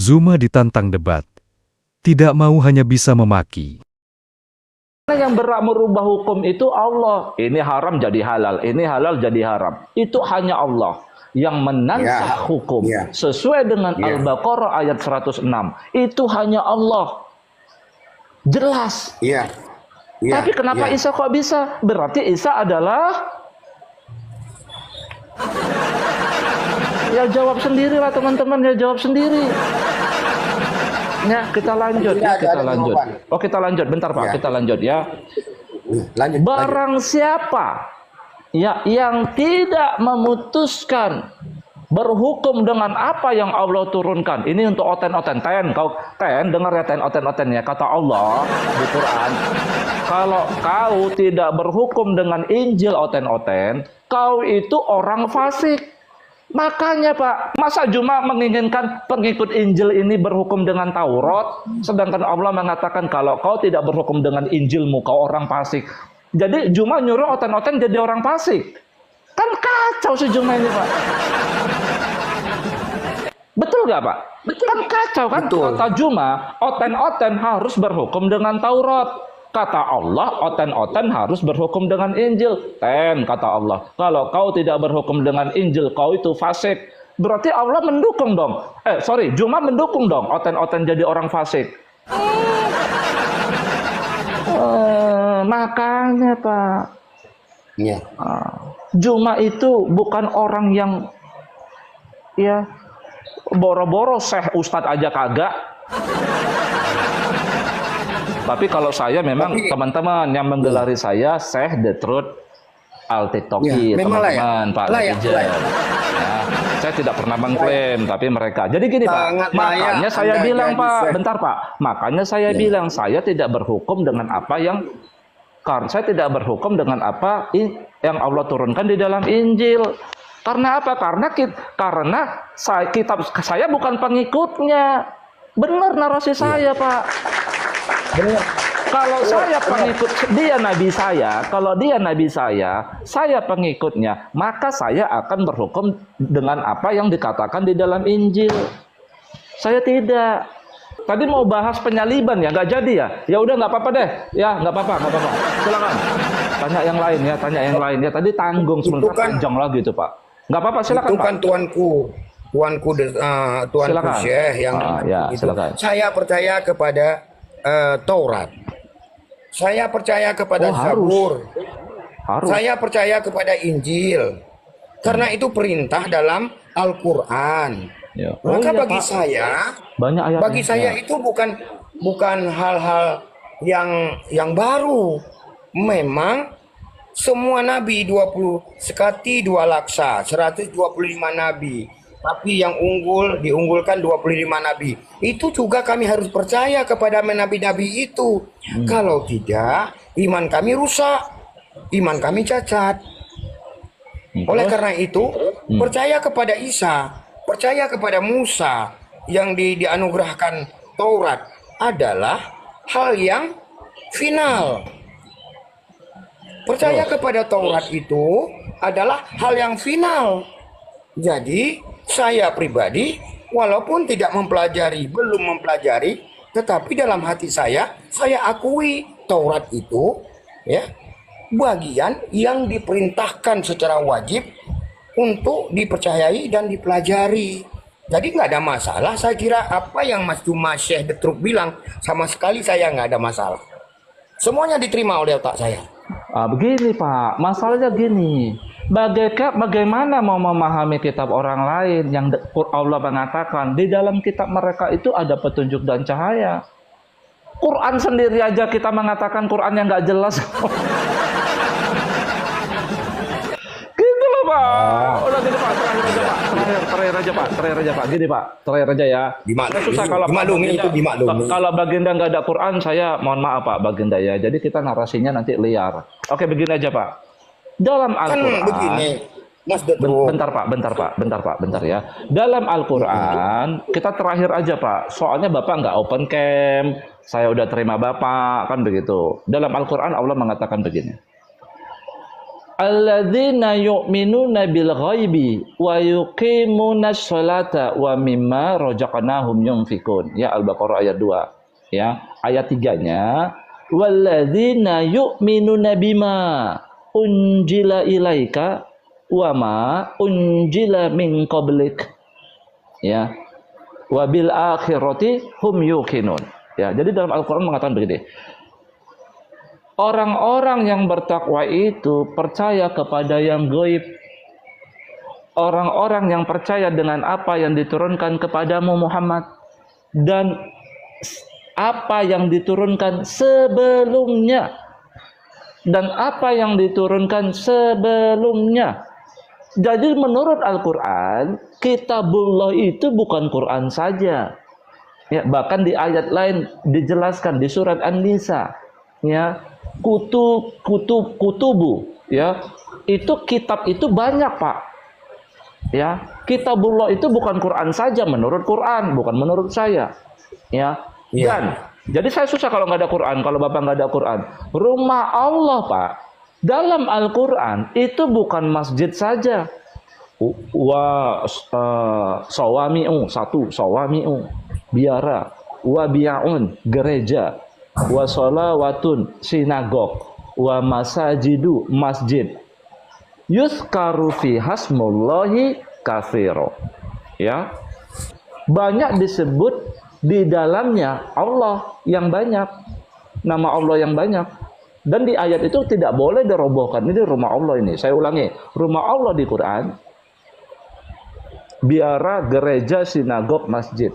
Zuma ditantang debat. Tidak mau hanya bisa memaki. Yang berhak merubah hukum itu Allah. Ini haram jadi halal, ini halal jadi haram. Itu hanya Allah yang menansah hukum sesuai dengan Al-Baqarah ayat 106. Itu hanya Allah. Jelas. Tapi kenapa Isa kok bisa? Berarti Isa adalah... Ya jawab sendirilah teman-teman, ya jawab sendiri. Ya, kita lanjut ya, kita lanjut. Oh, kita lanjut, bentar Pak, kita lanjut ya. Barang siapa ya yang tidak memutuskan berhukum dengan apa yang Allah turunkan. Ini untuk oten-oten. Dengar ya oten-oten ya. Kata Allah di Quran, kalau kau tidak berhukum dengan Injil oten-oten, kau itu orang fasik. Makanya Pak, masa Juma menginginkan pengikut Injil ini berhukum dengan Taurat, sedangkan Allah mengatakan kalau kau tidak berhukum dengan Injilmu, kau orang fasik. Jadi Juma nyuruh oten-oten jadi orang fasik. Kan kacau si Juma ini Pak. Betul gak Pak? Betul. Kan kacau kan? Betul. Kata Juma, oten-oten harus berhukum dengan Taurat. Kata Allah, oten-oten harus berhukum dengan Injil. Kata Allah, kalau kau tidak berhukum dengan Injil, kau itu fasik. Berarti Allah mendukung dong. Juma mendukung dong oten-oten jadi orang fasik. Makanya Pak, Juma itu bukan orang yang ya boro-boro Syekh Ustadz aja kagak. Tapi kalau saya memang teman-teman yang menggelari saya Syekh The Truth Al TikToki, teman-teman Pak Netizen. Saya tidak pernah mengklaim, tapi mereka. Jadi gini Pak, makanya saya bilang Pak, bentar Pak, makanya saya bilang saya tidak berhukum dengan apa yang saya tidak berhukum dengan apa yang Allah turunkan di dalam Injil. Karena apa? Karena kitab saya bukan pengikutnya. Benar narasi saya Pak. Benar. Kalau saya pengikut dia nabi saya, kalau dia nabi saya pengikutnya, maka saya akan berhukum dengan apa yang dikatakan di dalam Injil. Saya tidak. Tadi mau bahas penyaliban ya, nggak jadi ya? Ya udah nggak apa-apa deh. Ya nggak apa-apa. Silakan. Tanya yang lain ya. Tadi tanggung sebentar panjang lagi itu Pak. Nggak apa-apa, silakan itu kan Pak. Tuanku Syekh yang silakan. Saya percaya kepada Taurat. Saya percaya kepada Zabur. Saya percaya kepada Injil. Karena itu perintah dalam Al-Qur'an. Maka bagi saya, bagi saya itu bukan hal-hal yang baru. Memang semua nabi 20 sekati 2 laksa, 125 nabi. Tapi yang diunggulkan 25 nabi. Itu juga kami harus percaya kepada nabi-nabi itu. Kalau tidak, iman kami rusak, iman kami cacat. Oleh karena itu, percaya kepada Isa, percaya kepada Musa yang dianugerahkan Taurat adalah hal yang final. Percaya kepada Taurat itu adalah hal yang final. Jadi saya pribadi walaupun belum mempelajari, tetapi dalam hati saya akui Taurat itu ya bagian yang diperintahkan secara wajib untuk dipercayai dan dipelajari. Jadi nggak ada masalah. Saya kira apa yang Mas Juma Syekh The Truth bilang sama sekali saya nggak ada masalah. Semuanya diterima oleh otak saya. Begini Pak, masalahnya gini. Bagaimana mau memahami kitab orang lain yang Allah mengatakan di dalam kitab mereka itu ada petunjuk dan cahaya. Quran sendiri aja kita mengatakan Quran yang nggak jelas. Gitu loh Pak. Udah gini Pak, terakhir aja Pak. Gini Pak, terakhir aja ya. Dimaklumi. Kalau baginda nggak ada Quran, saya mohon maaf Pak baginda ya. Jadi kita narasinya nanti liar. Oke, begini aja Pak. Dalam Al-Quran, bentar ya. Dalam Al-Quran, kita terakhir aja Pak. Soalnya Bapak nggak open cam, saya udah terima Bapak, kan begitu. Dalam Al-Quran Allah mengatakan begini. alladzina yu'minuna bil ghaibi wa yuqimunas sholata wa mimma razaqnahum yunfikun. Ya, Al-Baqarah ayat 2. Ya, ayat 3-nya walladzina yu'minuna bima unjila ilaika wa ma unjila min qablik. Ya. Wa bil akhirati hum yuqinun. Ya, jadi dalam Al-Qur'an mengatakan begini. Orang-orang yang bertakwa itu percaya kepada yang gaib. Orang-orang yang percaya dengan apa yang diturunkan kepadamu Muhammad dan apa yang diturunkan sebelumnya dan apa yang diturunkan sebelumnya. Jadi menurut Al-Qur'an, kitabullah itu bukan Quran saja. Ya, bahkan di ayat lain dijelaskan di surat An-Nisa, ya, kutubu, ya. Itu kitab itu banyak, Pak. Ya, kitabullah itu bukan Quran saja menurut Quran, bukan menurut saya. Ya. Dan jadi saya susah kalau nggak ada Quran, kalau Bapak nggak ada Quran. Rumah Allah, Pak, dalam Al-Quran itu bukan masjid saja. Sawami'u, satu, sawami'u, biara, wa bi'un, gereja, wa sholawatun, sinagog, wa masajidu, masjid. Yuzkaru fi hasmullahi katsiro. Ya. Banyak disebut di dalamnya Allah yang banyak. Nama Allah yang banyak. Dan di ayat itu tidak boleh dirobohkan. Ini rumah Allah ini. Saya ulangi. Rumah Allah di Quran. Biara, gereja, sinagog, masjid.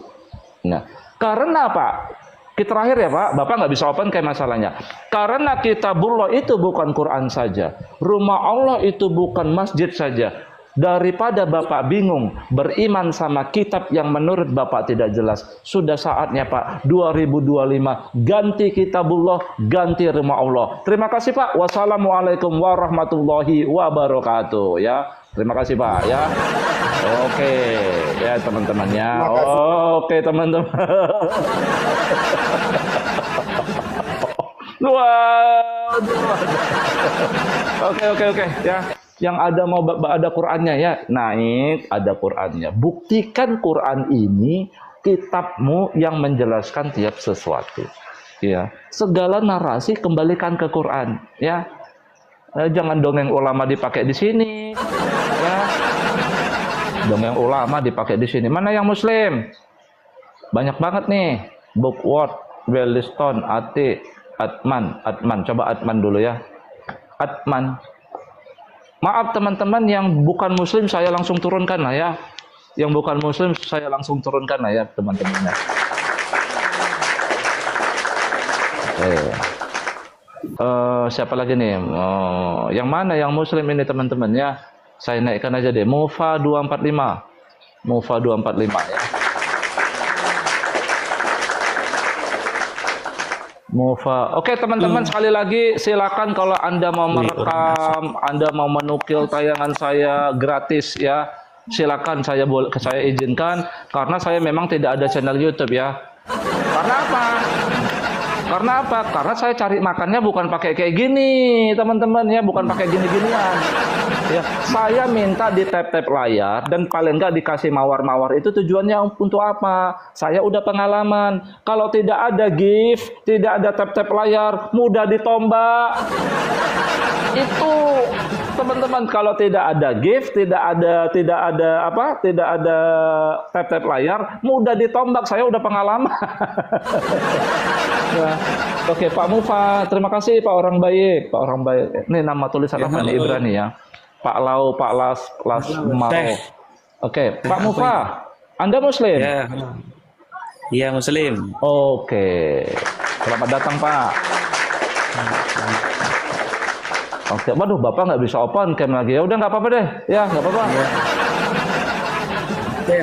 Nah, karena apa? Kita terakhir ya Pak, Bapak nggak bisa open kayak masalahnya. Karena kitabullah itu bukan Quran saja. Rumah Allah itu bukan masjid saja. Daripada Bapak bingung beriman sama kitab yang menurut Bapak tidak jelas, sudah saatnya Pak 2025 ganti kitabullah, ganti rumah Allah. Terima kasih Pak. Wassalamualaikum warahmatullahi wabarakatuh. Ya, terima kasih Pak. Ya, oke ya teman-temannya. Oke teman-teman. Oke ya. Yang ada mau ada Qur'annya ya, naik ada Qur'annya. Buktikan Qur'an ini kitabmu yang menjelaskan tiap sesuatu. Ya, segala narasi kembalikan ke Qur'an. Ya, jangan dongeng ulama dipakai di sini. Ya, dongeng ulama dipakai di sini. Mana yang Muslim? Banyak banget nih. Bookworth, Welliston, Ati, Atman. Coba Atman dulu ya. Atman. Maaf teman-teman yang bukan muslim saya langsung turunkan lah ya. Yang bukan muslim saya langsung turunkan lah ya teman-temannya. Siapa lagi nih? Yang mana yang muslim ini teman-teman ya? Saya naikkan aja deh. Mufa 245. Mufa 245 ya. Mufa. Oke teman-teman, sekali lagi silakan kalau Anda mau merekam, Anda mau menukil tayangan saya gratis ya. Silakan saya izinkan karena saya memang tidak ada channel YouTube ya. Karena apa? Karena saya cari makannya bukan pakai kayak gini, teman-teman ya, bukan pakai gini-ginian. Ya, saya minta di tap-tap layar dan paling nggak dikasih mawar-mawar itu tujuannya untuk apa? Saya udah pengalaman. Kalau tidak ada gift, tidak ada tap-tap layar, mudah ditombak. Itu teman-teman, kalau tidak ada gift, tidak ada tap-tap layar, mudah ditombak. Saya udah pengalaman. Ya. Oke, Pak Mufa, terima kasih Pak orang baik, Pak orang baik. Ini nama tulisan apa nih Ibrani ya? Pak Lau, Pak Las Maro. Oke, Pak Mufa, Anda Muslim? Ya, iya Muslim. Oke, selamat datang Pak. Oke, waduh Bapak nggak bisa open cam lagi ya? Udah nggak apa-apa deh, ya nggak apa-apa.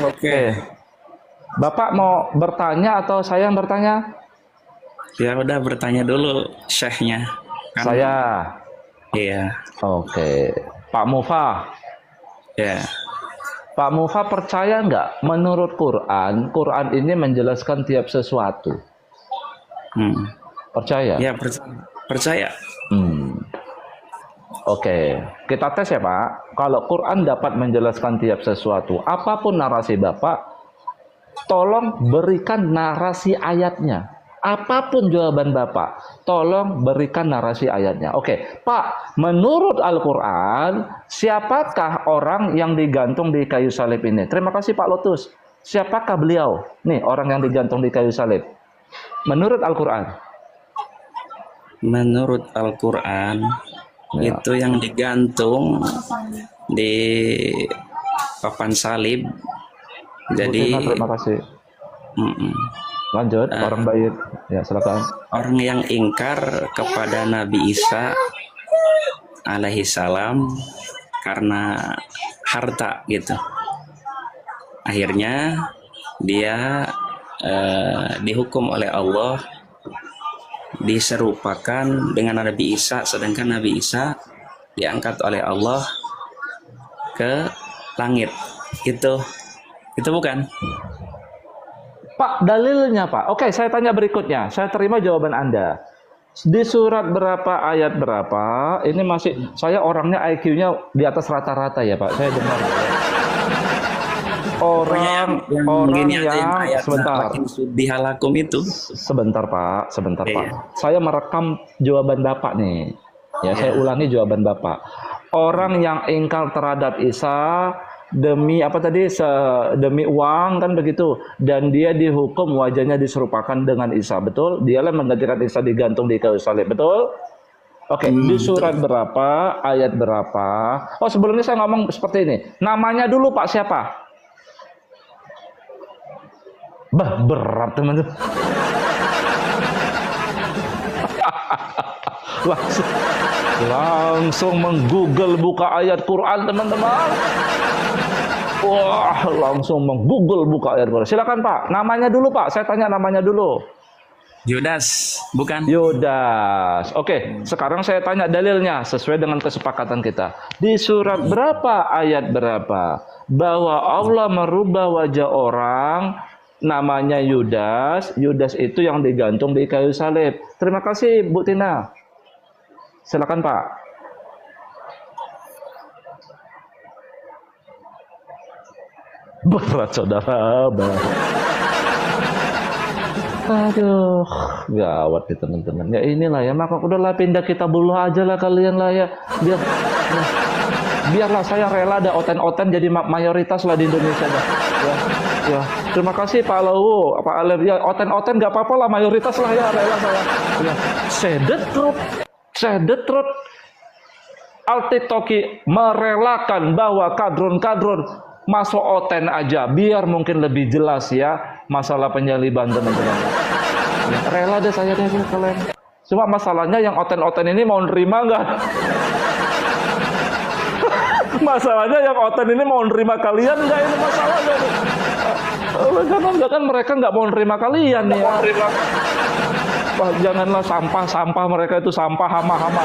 Oke. Bapak mau bertanya atau saya yang bertanya? Ya udah bertanya dulu syekhnya. Kan? Saya. Iya. Oke. Pak Mufa. Ya. Pak Mufa percaya nggak menurut Quran ini menjelaskan tiap sesuatu? Percaya? Ya percaya. Oke, kita tes ya Pak. Kalau Quran dapat menjelaskan tiap sesuatu, apapun narasi Bapak, tolong berikan narasi ayatnya. Apapun jawaban Bapak, tolong berikan narasi ayatnya. Oke, Pak, menurut Al-Quran, siapakah orang yang digantung di kayu salib ini? Terima kasih Pak Lotus. Siapakah beliau? Nih, orang yang digantung di kayu salib. Menurut Al-Quran. Menurut Al-Quran, Ya. itu yang digantung di papan salib. Jadi, Bu Tina, terima kasih. mm-mm. Lanjut, orang baik. Ya, silakan. Orang yang ingkar kepada Nabi Isa alaihi salam karena harta gitu. Akhirnya dia dihukum oleh Allah, diserupakan dengan Nabi Isa, sedangkan Nabi Isa diangkat oleh Allah ke langit. Itu bukan? Pak, dalilnya Pak. Oke, saya tanya berikutnya. Saya terima jawaban Anda. Di surat berapa, ayat berapa? Ini masih, saya orangnya IQ-nya di atas rata-rata ya Pak. Saya dengar. Orang gini aja, yang ayat sebentar. Dihalakum itu. Sebentar Pak, sebentar Iya. Pak. Saya merekam jawaban Bapak nih. Ya, saya ulangi jawaban Bapak. Orang yang ingkar terhadap Isa demi apa tadi? Demi uang kan begitu. Dan dia dihukum, wajahnya diserupakan dengan Isa, betul? Dialah menggantikan Isa digantung di kayu salib, betul? Oke, di surat berapa, ayat berapa? Oh, sebelumnya saya ngomong seperti ini. Namanya dulu Pak siapa? Bah, berat teman-teman. langsung menggoogle buka ayat Quran teman-teman. Wah, langsung menggoogle buka ayat Quran. Silakan Pak, namanya dulu Pak. Saya tanya namanya dulu. Yudas, bukan? Yudas. Oke, sekarang saya tanya dalilnya sesuai dengan kesepakatan kita. Di surat berapa, ayat berapa? Bahwa Allah merubah wajah orang namanya Yudas. Yudas itu yang digantung di kayu salib. Terima kasih Bu Tina. Silakan Pak. Berat saudara, berat. Aduh, gawat nih teman-teman. Ya inilah ya, maka udahlah pindah kita bulu aja lah kalian lah ya. Biarlah saya rela ada oten-oten jadi mayoritas lah di Indonesia dah. Ya. Terima kasih Pak Lau, Pak Alef. Ya, oten-oten nggak apa-apa lah, mayoritas lah ya, rela saya. Ya. Sedetrut. Altitoki merelakan bahwa kadrun masuk oten aja, biar mungkin lebih jelas ya masalah penyaliban teman-teman. Ya, rela deh saya deh kalian. Cuma masalahnya yang oten-oten ini mau nerima nggak? Masalahnya yang oten ini mau nerima kalian nggak, ini masalahnya. Kan mereka nggak mau nerima kalian nih. Ya. Wah, janganlah sampah mereka itu sampah hama-hama.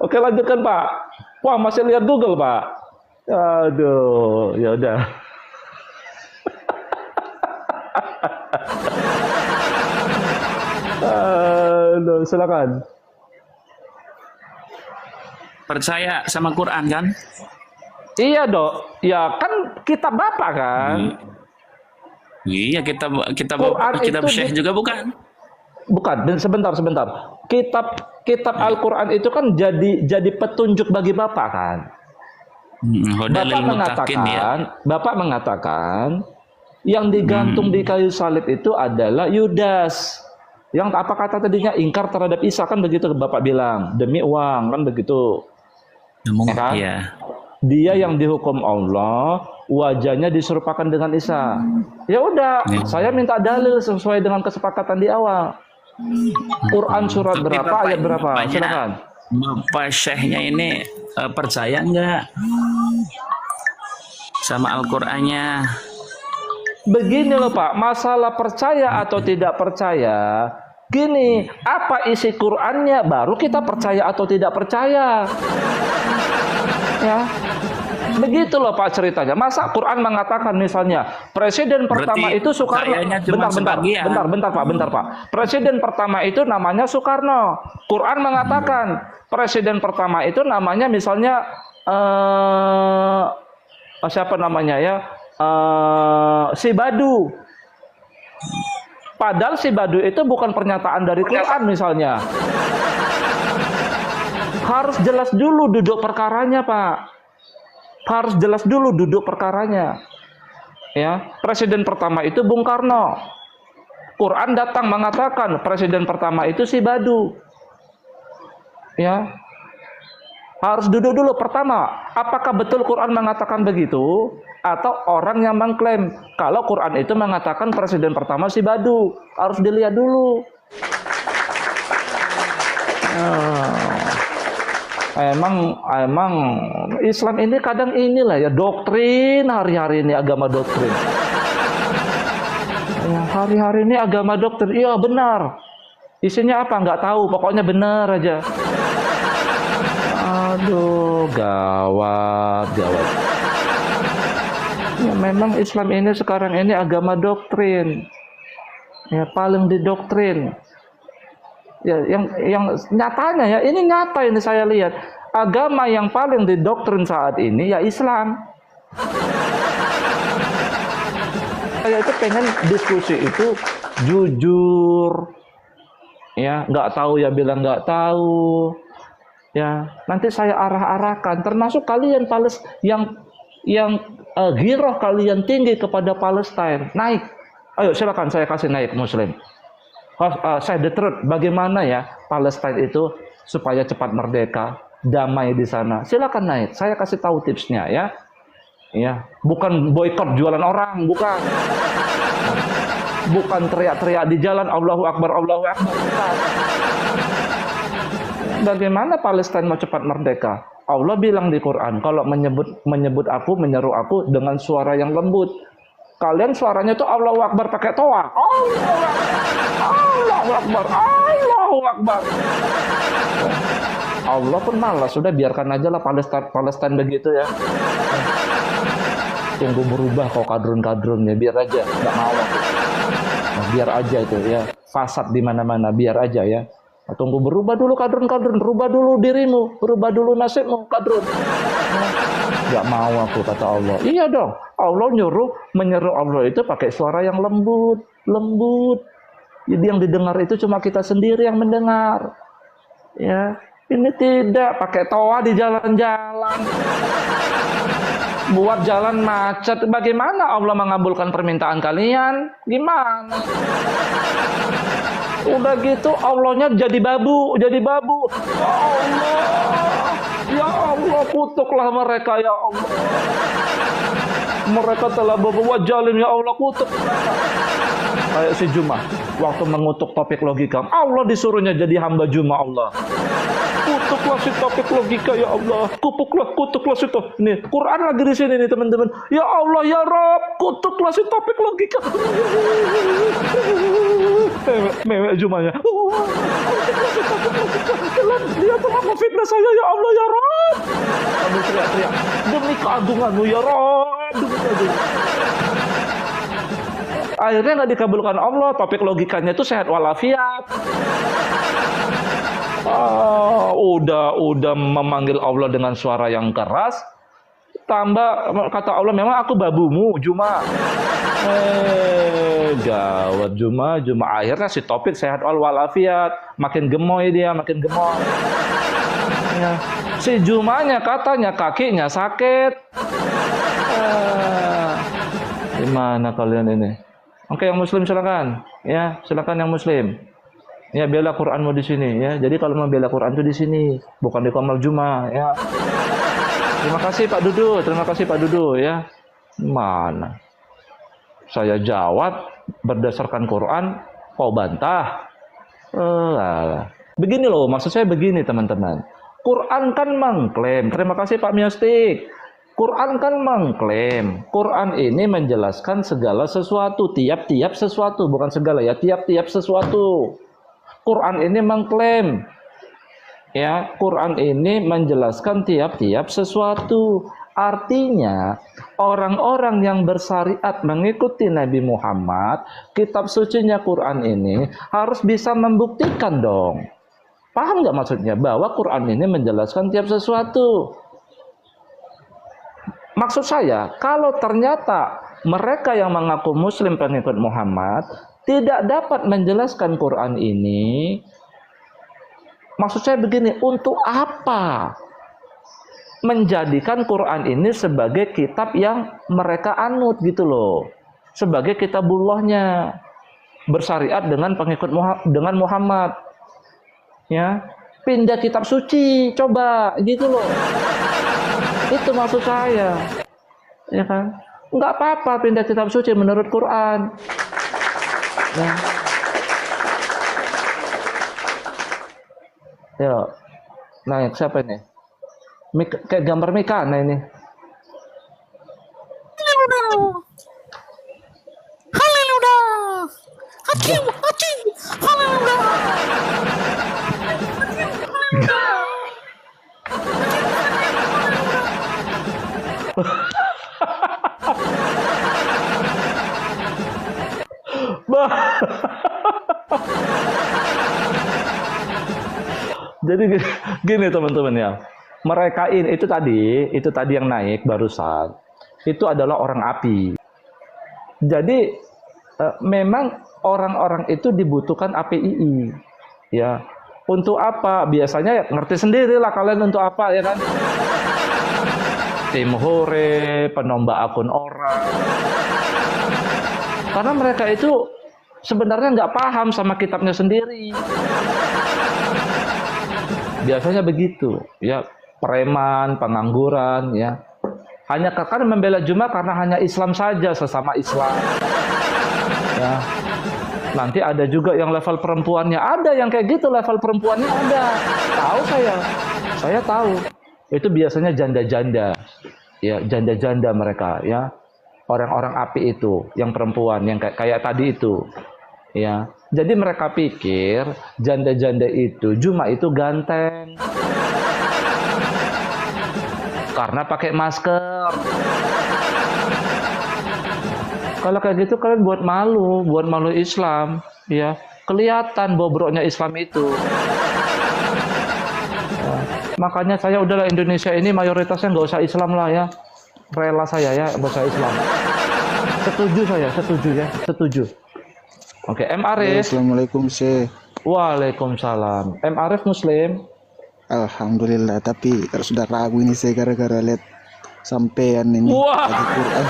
Oke, lanjutkan Pak. Wah, masih lihat Google Pak. Aduh, ya udah. Aduh, silakan. Percaya sama Quran kan? Iya dok, ya kan kitab Bapak kan. Iya, kitab Syekh juga bukan? Bukan, sebentar. Kitab Al-Quran itu kan jadi petunjuk bagi Bapak kan. Bapak mengatakan yang digantung di kayu salib itu adalah Yudas. Yang apa kata tadinya ingkar terhadap Isa kan begitu Bapak bilang, demi uang kan begitu. Ya kan? Iya. Dia yang dihukum Allah, wajahnya diserupakan dengan Isa. Ya udah, saya minta dalil sesuai dengan kesepakatan di awal. Quran surat berapa, ayat berapa? Silakan. Bapak Syekhnya ini percaya nggak sama Al-Qur'annya? Begini loh Pak, masalah percaya atau tidak percaya. Gini, apa isi Qurannya baru kita percaya atau tidak percaya. Ya. Begitu loh Pak ceritanya. Masa Quran mengatakan misalnya presiden pertama Berarti itu Soekarno. kayaknya cuma sebagian. Bentar Pak. Presiden pertama itu namanya Soekarno. Quran mengatakan presiden pertama itu namanya misalnya siapa namanya ya? Si Badu. Padahal si Badu itu bukan pernyataan dari Quran misalnya. Harus jelas dulu duduk perkaranya, Pak. Harus jelas dulu duduk perkaranya. Ya, presiden pertama itu Bung Karno. Quran datang mengatakan presiden pertama itu si Badu. Ya. Harus duduk dulu pertama, apakah betul Quran mengatakan begitu atau orang yang mengklaim kalau Quran itu mengatakan presiden pertama si Badu? Harus dilihat dulu. Emang Islam ini kadang inilah ya doktrin hari-hari ini agama doktrin. Ya, hari-hari ini agama doktrin. Iya benar. Isinya apa nggak tahu. Pokoknya benar aja. Aduh gawat. Ya, memang Islam ini sekarang ini agama doktrin. Ya paling didoktrin. Ya, yang nyatanya ya, ini nyata ini saya lihat. Agama yang paling didoktrin saat ini ya Islam. Saya itu pengen diskusi itu jujur. Ya, nggak tahu ya bilang nggak tahu. Ya, nanti saya arah-arahkan termasuk kalian yang giroh kalian tinggi kepada Palestina. Naik. Ayo silakan saya kasih naik Muslim. Saya the truth, bagaimana ya Palestina itu supaya cepat merdeka, damai di sana. Silakan naik, saya kasih tahu tipsnya ya. Ya, bukan boikot jualan orang, bukan. Bukan teriak-teriak di jalan Allahu Akbar, Allahu Akbar. Bukan. Bagaimana Palestina mau cepat merdeka? Allah bilang di Quran, kalau menyebut aku, menyeru aku dengan suara yang lembut. Kalian suaranya tuh Allahu Akbar pakai toa. Allahu Akbar. Allahu Akbar. Allah pun malas, sudah biarkan aja lah Palestina begitu ya. Tunggu berubah kok kadrun-kadrunnya, biar aja, nggak mau. Nah, biar aja itu ya, fasad di mana-mana, biar aja ya. Tunggu berubah dulu kadrun-kadrun, rubah dulu dirimu, berubah dulu nasibmu kadrun. Gak mau aku, kata Allah. Iya dong, Allah menyeru Allah itu pakai suara yang lembut. Jadi yang didengar itu cuma kita sendiri yang mendengar. Ya, ini tidak pakai toa di jalan-jalan. Buat jalan macet. Bagaimana Allah mengabulkan permintaan kalian? Gimana? Udah gitu Allahnya jadi babu. Ya Allah, kutuklah mereka ya Allah. Mereka telah berbuat zalim ya Allah, kutuk. Kayak si Juma waktu mengutuk topik logika, Allah disuruhnya jadi hamba Juma Allah. Kutuklah si topik logika ya Allah. Kutuklah si topik. Nih, Quran lagi di sini nih teman-teman. Ya Allah ya Rabb, kutuklah si topik logika. Mewek Jumanya. Dia telah memfitnah saya ya Allah ya Rabb. Kami teriak-teriak, demi keagunganmu ya Rabb. Akhirnya nggak dikabulkan Allah. Topik logikanya itu sehat walafiat. Udah memanggil Allah dengan suara yang keras. Tambah kata Allah, memang aku babumu Juma. Gawat Juma. Akhirnya si topik sehat walafiat. Makin gemoy dia, makin gemoy. Ya. Si Jumanya katanya kakinya sakit. Gimana kalian ini? Oke, yang Muslim silakan. Ya, silakan yang Muslim. Ya, bela Quranmu di sini ya. Jadi kalau mau bela Quran itu di sini, bukan di Kamal Juma ya. Terima kasih Pak Dudu ya. Mana? Saya jawab berdasarkan Quran, kau bantah. Begini loh, maksud saya begini teman-teman. Quran kan mengklaim. Terima kasih Pak Miastik. Quran kan mengklaim, Quran ini menjelaskan segala sesuatu, tiap-tiap sesuatu, bukan segala ya, tiap-tiap sesuatu. Quran ini mengklaim, ya, Quran ini menjelaskan tiap-tiap sesuatu. Artinya, orang-orang yang bersyariat mengikuti Nabi Muhammad, kitab sucinya Quran ini harus bisa membuktikan dong. Paham nggak maksudnya? Bahwa Quran ini menjelaskan tiap sesuatu. Maksud saya, kalau ternyata mereka yang mengaku Muslim pengikut Muhammad tidak dapat menjelaskan Quran ini, maksud saya begini, untuk apa menjadikan Quran ini sebagai kitab yang mereka anut gitu loh, sebagai kitabullahnya, bersyariat dengan pengikut Muhammad, ya pindah kitab suci, coba gitu loh, itu maksud saya, ya kan? Nggak apa-apa pindah kitab suci menurut Quran, ya. Yuk, naik siapa ini? Kayak gambar Mikana ini. Jadi gini teman-teman ya. Mereka ini itu tadi yang naik barusan. Itu adalah orang api. Jadi memang orang-orang itu dibutuhkan APII. Ya. Untuk apa? Biasanya ya, ngerti sendirilah kalian untuk apa ya kan? Tim hore, penombak akun orang. Karena mereka itu sebenarnya nggak paham sama kitabnya sendiri. Biasanya begitu, ya preman, pengangguran, ya hanya karena membela Jumat karena hanya Islam saja, sesama Islam. Ya, nanti ada juga yang level perempuannya, ada yang kayak gitu level perempuannya ada. Tahu saya tahu. Itu biasanya janda-janda, ya janda-janda mereka, ya orang-orang api itu, yang perempuan, yang kayak tadi itu. Ya, jadi mereka pikir janda-janda itu cuma itu ganteng karena pakai masker. Kalau kayak gitu kalian buat malu Islam, ya kelihatan bobroknya Islam itu. Ya, makanya saya udahlah Indonesia ini mayoritasnya nggak usah Islam lah ya, rela saya ya nggak usah Islam. Setuju. Oke, M. Arif. Assalamualaikum, Syekh. Waalaikumsalam. M. Arif Muslim? Alhamdulillah, tapi sudah ragu ini saya gara-gara lihat sampean ini. Wah. Quran.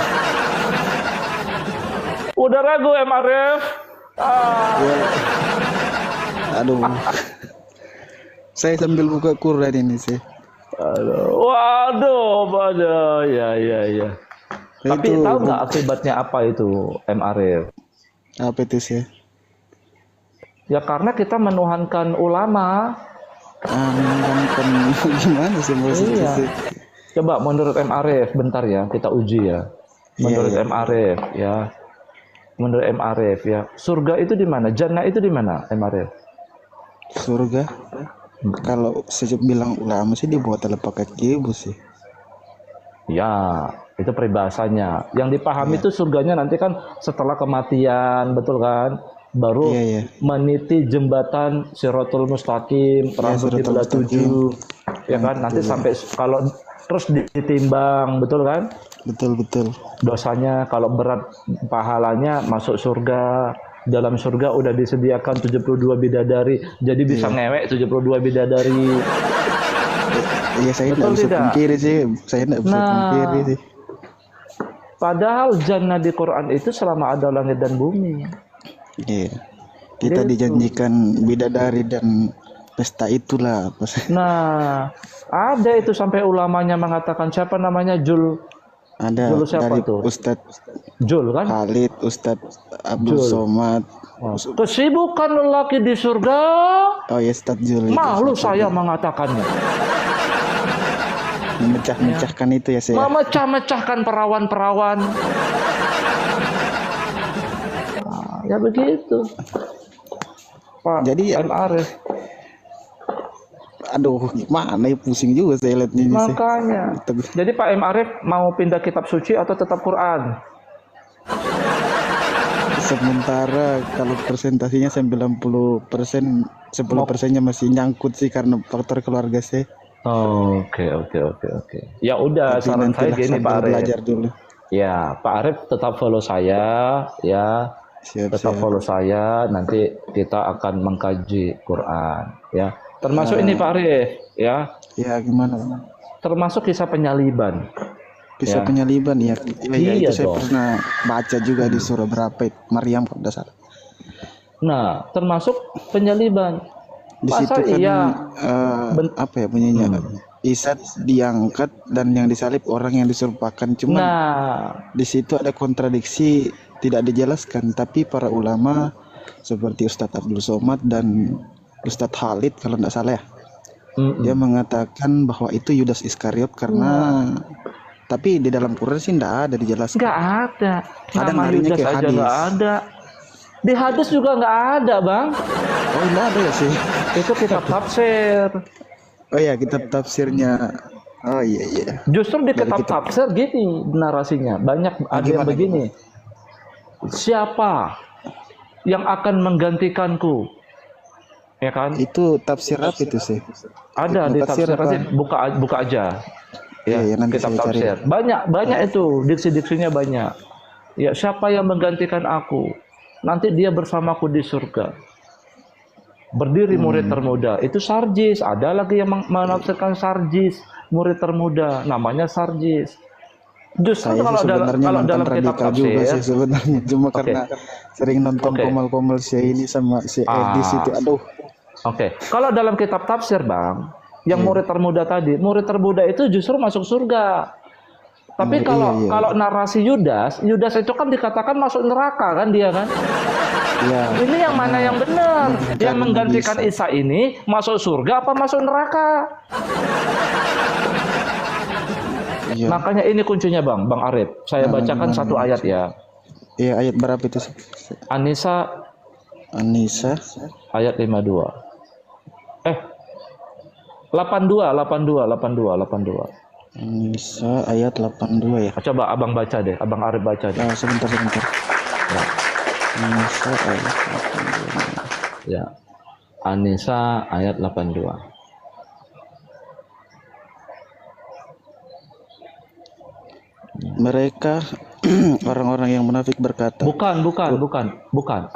Udah ragu M. Arif? Ya. Aduh. Saya sambil buka Quran ini, Syekh. Waduh, ya. Tapi Itu, tahu nggak akibatnya apa itu, M. Arif? apa itu, Syekh? Ya karena kita menuhankan ulama. Menuhankan gimana sih maksudnya? Iya. Syekh? Coba menurut M. Arif, bentar ya, kita uji ya. Menurut Iya. M. Arif ya. Menurut M. Arif ya. Surga itu di mana? Jannah itu di mana, M. Arif? Surga? Kalau saya bilang ulama sih dibuat telapak kaki ibu sih. Ya, itu peribahasanya. Yang dipahami itu surganya nanti kan setelah kematian, betul kan? Baru Iya. meniti jembatan Shirathul Mustaqim, rambut Shirathul kiblat 7, ya kan? Nanti sampai kalau terus ditimbang, betul kan? Betul. Dosanya kalau berat pahalanya masuk surga. Dalam surga udah disediakan 72 bidadari. Jadi bisa ngewek 72 bidadari. Iya, saya Betul tidak bisa tidak? pungkiri sih. Saya tidak bisa pungkiri sih. Padahal jannah di Quran itu selama ada langit dan bumi. Iya. Kita Gitu. dijanjikan bidadari dan pesta itulah. Nah, ada itu sampai ulamanya mengatakan, siapa namanya, Ada Jul siapa dari tuh? Ustadz Jul kan? Khalid, Ustadz Abdul Jul. Somad. Kesibukan lelaki di surga, Oh ya, Ustadz Jul. malu saya mengatakannya. Memecah-mecahkan itu ya saya. Memecah-mecahkan perawan-perawan. Nah, ya begitu. Pak Jadi M. Arif. aduh gimana ya, pusing juga saya lihat ini sih. Makanya. Jadi Pak M. Arif mau pindah kitab suci atau tetap Quran? Sementara kalau presentasinya 90%, 10%-nya masih nyangkut sih karena faktor keluarga saya. Oke. Ya udah, Tapi saran saya nantilah gini sambil Pak Arif. belajar dulu. Ya, Pak Arif tetap follow saya, ya. Tetap Siap. follow saya, nanti kita akan mengkaji Quran, ya. Termasuk ini Pak Arif, ya. Ya gimana? Termasuk kisah penyaliban. Kisah Ya. penyaliban ya. Iya Itu saya dong. pernah baca juga di surah berapa itu, Maryam kalau tidak salah. Nah, termasuk penyaliban. Di Masa situ kan iya? apa ya bunyinya? Isa diangkat dan yang disalib orang yang diserupakan. Cuman Nah, di situ ada kontradiksi, tidak dijelaskan, tapi para ulama seperti Ustadz Abdul Somad dan Ustadz Khalid kalau tidak salah ya, dia mengatakan bahwa itu Yudas Iskariot karena tapi di dalam Quran sih tidak ada dijelaskan. nggak ada. Ada Nama larinya Yudas ke aja hadis. nggak ada. Di hadis juga nggak ada, Bang. Oh tidak ada ya sih. Itu kitab tafsir. Oh ya kitab tafsirnya. Oh iya. Justru di Dari kitab kitab. tafsir gini narasinya. Banyak ada yang gimana, begini. Siapa yang akan menggantikanku? Ya kan? Itu tafsir apa itu sih? Ada di tafsir tafsir, apa? nanti buka aja. Iya, nanti kitab saya cari. tafsir. Banyak itu, diksi-diksinya banyak. Ya, siapa yang menggantikan aku? Nanti dia bersamaku di surga. Berdiri murid termuda. Itu Sarjis. Ada lagi yang menafsirkan Sarjis, murid termuda. Namanya Sarjis. Justru Saya kalau sih sebenarnya dalam mantan kitab radikal juga tafsir, sih sebenarnya. Cuma karena sering nonton Oke. komal-komal si ini sama si Edis itu. Aduh. Oke, kalau dalam kitab tafsir, Bang, yang murid termuda tadi, murid termuda itu justru masuk surga. Tapi kalau narasi Yudas itu kan dikatakan masuk neraka kan dia kan? Iya. Ini yang mana yang benar? Yang menggantikan Isa ini masuk surga apa masuk neraka? Iya. Makanya ini kuncinya, Bang Arif. Saya bacakan satu ayat ya. Iya, ayat berapa itu sih? An-Nisa Anissa ayat 52. 82. Anissa ayat 82 ya. Coba Abang baca deh, Abang Arif baca deh. Sebentar. Ya. Anissa ayat 82. Ya. An-Nisa ayat 82. Mereka orang-orang yang munafik berkata. Bukan.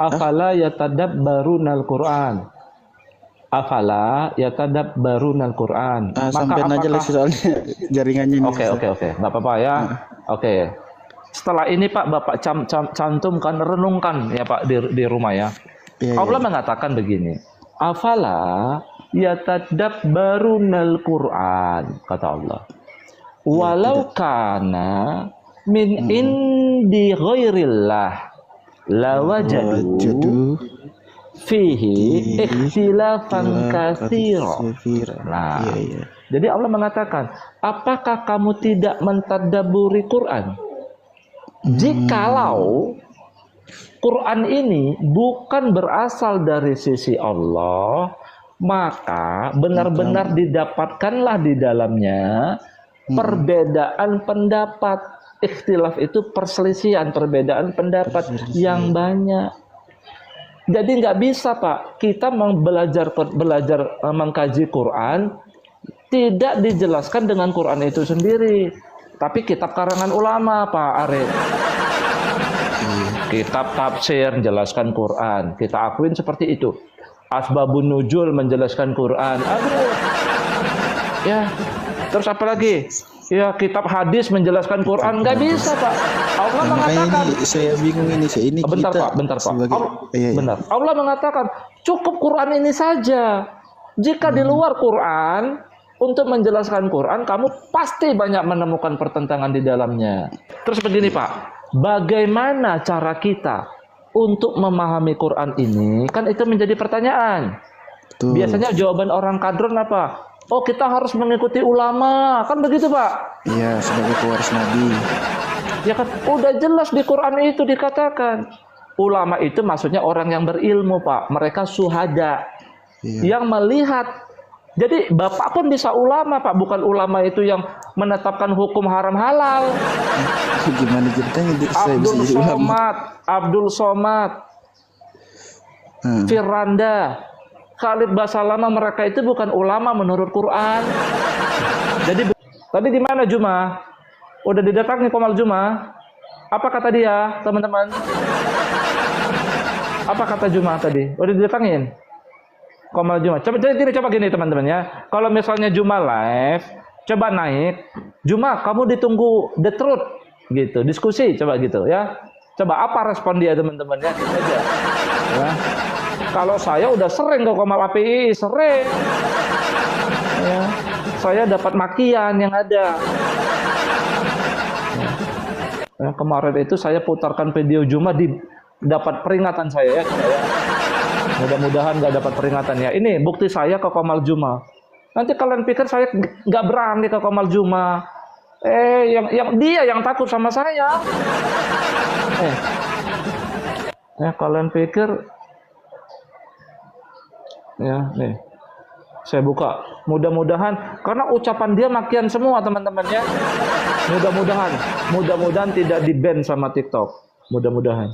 Afala yatadabbarunal Qur'an. Afala yatadabbarunal Qur'an. Sampai aja lah sih soalnya jaringannya ini. Oke. Enggak apa-apa ya. Oke. Setelah ini Pak, Bapak cantumkan, renungkan ya Pak di rumah ya. Iya, Allah mengatakan begini. Afala yatadabbarunal Qur'an, kata Allah. Walau kana min indi ghairillah lawajadu fihi ikhtilafan katsira. Nah, jadi Allah mengatakan, apakah kamu tidak mentadabburi Quran? Jikalau Quran ini bukan berasal dari sisi Allah, maka benar-benar didapatkanlah di dalamnya perbedaan pendapat. Ikhtilaf itu perselisihan, perbedaan pendapat yang banyak. Jadi nggak bisa Pak, kita belajar mengkaji Quran tidak dijelaskan dengan Quran itu sendiri, tapi kitab karangan ulama Pak Arif. Kitab tafsir menjelaskan Quran, kita akuin seperti itu. Asbabun nuzul menjelaskan Quran. Aduh. Ya. Terus apa lagi? Ya, kitab hadis menjelaskan Quran, nggak bisa Pak. Allah mengatakan. Ini saya bingung ini sih. Ini Bentar kita Pak. sebagai, Benar. Allah mengatakan cukup Quran ini saja. Jika di luar Quran untuk menjelaskan Quran, kamu pasti banyak menemukan pertentangan di dalamnya. Terus begini Pak, bagaimana cara kita untuk memahami Quran ini? Kan itu menjadi pertanyaan. Tuh. Biasanya jawaban orang kadrun apa? Oh, kita harus mengikuti ulama, kan begitu Pak? Iya, sebagai pewaris Nabi. Ya kan, udah jelas di Quran itu dikatakan. Ulama itu maksudnya orang yang berilmu Pak. Mereka syuhada. Yang melihat Jadi bapak pun bisa ulama Pak, bukan ulama itu yang menetapkan hukum haram halal. Gimana ceritanya saya bisa jadi ulama? Abdul Somad, Firanda, Khalid Basalamah, mereka itu bukan ulama menurut Quran. Jadi tadi di mana Juma? Udah didatangi Komal Juma? Apa kata dia, teman-teman? Apa kata Juma tadi? Udah didatangin? Komal Juma. Coba gini teman-teman ya. Kalau misalnya Juma live, coba naik. Juma, kamu ditunggu The Truth gitu. Diskusi coba gitu ya. Coba apa respon dia teman-teman ya? Gitu aja. Ya. Kalau saya udah sering ke Komal API, sering. Ya. Saya dapat makian yang ada. Ya, kemarin itu saya putarkan video Juma dapat peringatan saya ya. Mudah-mudahan nggak dapat peringatan ya. Ini bukti saya ke Komal Juma. Nanti kalian pikir saya nggak berani ke Komal Juma. Yang dia yang takut sama saya. Kalian pikir ya nih. Saya buka. Mudah-mudahan karena ucapan dia makian semua teman-teman ya. Mudah-mudahan tidak di-ban sama TikTok. Mudah-mudahan.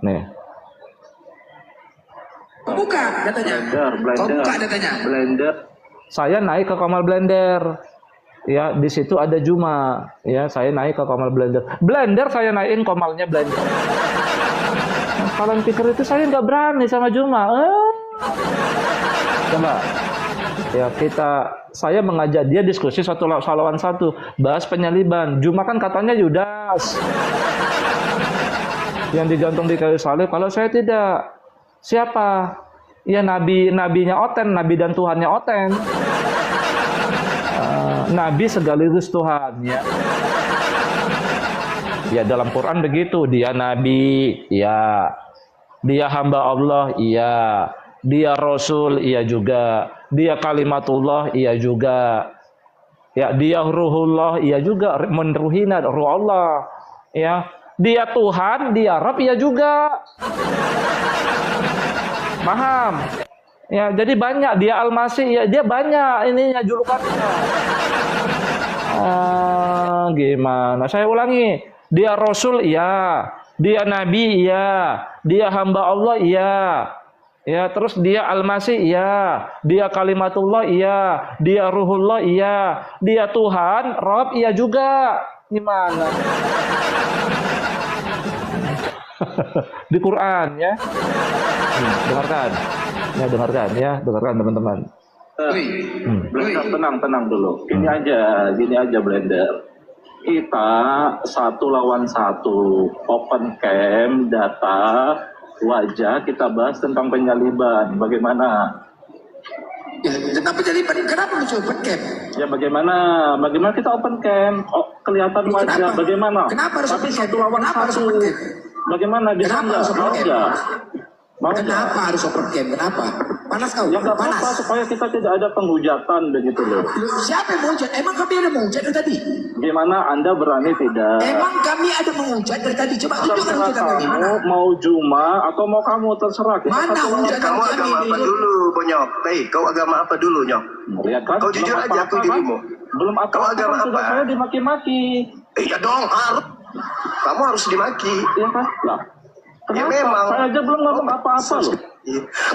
Nih. Buka datanya. Buka datanya. Blender. Saya naik ke Komal Blender. Ya, di situ ada Juma. Ya, saya naik ke Komal Blender. Blender saya naikin, Komalnya Blender. Nah, kalian pikir itu saya nggak berani sama Juma? Coba. Ya, saya mengajak dia diskusi satu lawan satu, bahas penyaliban. Juma kan katanya Yudas. Yang digantung di kayu salib, kalau saya tidak. Siapa? Ya nabinya Oten, nabi dan Tuhannya Oten. Nabi sekaligus Tuhan ya. Ya dalam Quran begitu, dia nabi, ya. Dia hamba Allah, iya. Dia rasul, iya juga. Dia kalimatullah, iya juga. Ya, dia ruhullah, iya juga. Menruhina ruh Allah. Ya. Dia Tuhan, dia Rabb, iya juga. Paham? Ya, jadi banyak dia Al-Masih, ya dia banyak ininya julukannya. Gimana? Saya ulangi. Dia Rasul, iya. Dia Nabi, iya. Dia hamba Allah, iya. Ya, terus dia Al-Masih, iya. Dia kalimatullah, iya. Dia ruhullah, iya. Dia Tuhan, Rabb, iya juga. Gimana? Di Quran ya. Dengarkan. Ya, dengarkan teman-teman. Blender, tenang dulu. Gini aja Blender. Kita 1 lawan 1, open cam, data, wajah, kita bahas tentang penyaliban. Bagaimana? Ya, tentang penyaliban. Kenapa muncul open cam? Ya bagaimana kita open cam? Kelihatan wajah. Bagaimana? Kenapa harus Tapi open cam? 1 lawan 1. Bagaimana bisa nggak? Kenapa harus open cam? Kenapa? Panas kau? Ya nggak apa-apa, supaya kita tidak ada penghujatan begitu loh. Siapa yang menghujat? Emang kami ada menghujat dari tadi? Gimana Anda berani tidak? Emang kami ada menghujat dari tadi? Coba tunjukkan hujatan kami. Mana? Mau Juma atau mau kamu terserah. Mana hujatan kamu kami? agama apa dulu, Bonyok? Kau agama apa dulu, Nyok? Lihat kan? Kau jujur aja, aku dirimu. Belum Kau agama sudah apa? saya dimaki-maki. Iya dong, harus. Kamu harus dimaki. Iya kan? Lah. Ya Kenapa? memang. Saya aja belum ngomong apa-apa loh.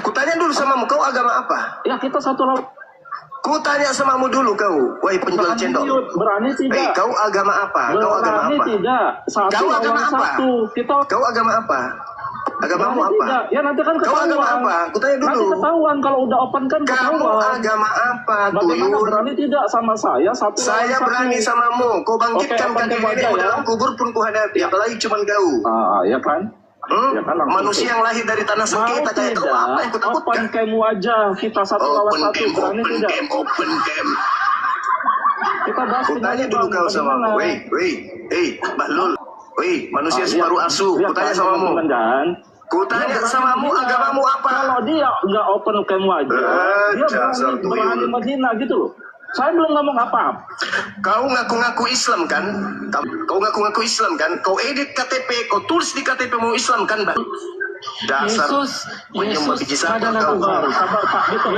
Kutanya dulu samamu, kau agama apa? Ya kita 1 lawan. Kutanya samamu dulu kau, wahai penjual cendol. Berani tidak? Kau agama apa? Kau agama Berani apa? tidak? 1 Kau agama lawan apa? 1. Kita Kau agama apa? Agamamu berani apa? tidak? Ya nanti kan Kau ketahuan. agama apa? Kutanya Nanti dulu. ketahuan kalau udah open kan Kamu ketahuan. agama apa, Bagaimana Tuyul? berani tidak sama saya? 1 Saya lawan 1. berani samamu. Kau bangkitkan Oke, kaki open nenek aja ya. dalam kubur pun kuhadapi. Apalagi cuman kau. Ya kan? Ya kan, langsung Manusia yang lahir dari tanah Mau sengketa kayak kau, apa yang tidak? kutakutkan? Open cam wajah kita 1 lawan 1. Berani tidak? Open cam. Kita bahas Kutanya dulu kau sama bagaimana? Bahlul. Manusia separuh asu. Lihat Kutanya kan, samamu. teman-teman, kan? Kutanya Dia samamu, berani agamamu tidak. apa? Kalau dia nggak open cam wajah, dia dasar berani tuyul. menghina gitu loh. Saya belum ngomong apa-apa. Kau ngaku-ngaku Islam kan? Kau ngaku-ngaku Islam kan? Kau edit KTP, kau tulis di KTP mau Islam kan, Bang? Dasar menyembah biji sabar kau. Sabar Pak Dito.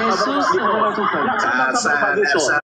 Dasar.